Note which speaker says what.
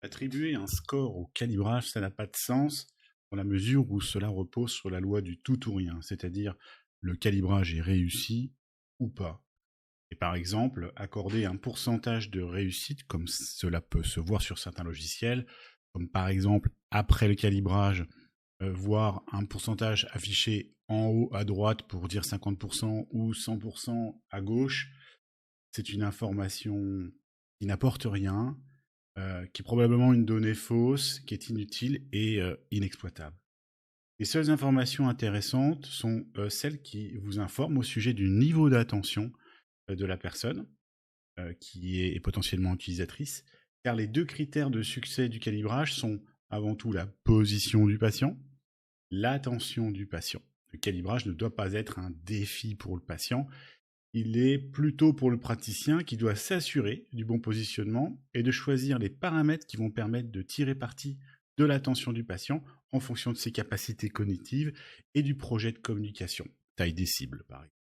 Speaker 1: Attribuer un score au calibrage, ça n'a pas de sens dans la mesure où cela repose sur la loi du tout ou rien, c'est-à-dire le calibrage est réussi ou pas. Et par exemple, accorder un pourcentage de réussite, comme cela peut se voir sur certains logiciels, comme par exemple après le calibrage, voir un pourcentage affiché en haut à droite pour dire 50% ou 100% à gauche, c'est une information qui n'apporte rien, qui est probablement une donnée fausse, qui est inutile et inexploitable. Les seules informations intéressantes sont celles qui vous informent au sujet du niveau d'attention de la personne qui est potentiellement utilisatrice, car les deux critères de succès du calibrage sont avant tout la position du patient, l'attention du patient. Le calibrage ne doit pas être un défi pour le patient, il est plutôt pour le praticien qui doit s'assurer du bon positionnement et de choisir les paramètres qui vont permettre de tirer parti de l'attention du patient en fonction de ses capacités cognitives et du projet de communication, taille des cibles par exemple.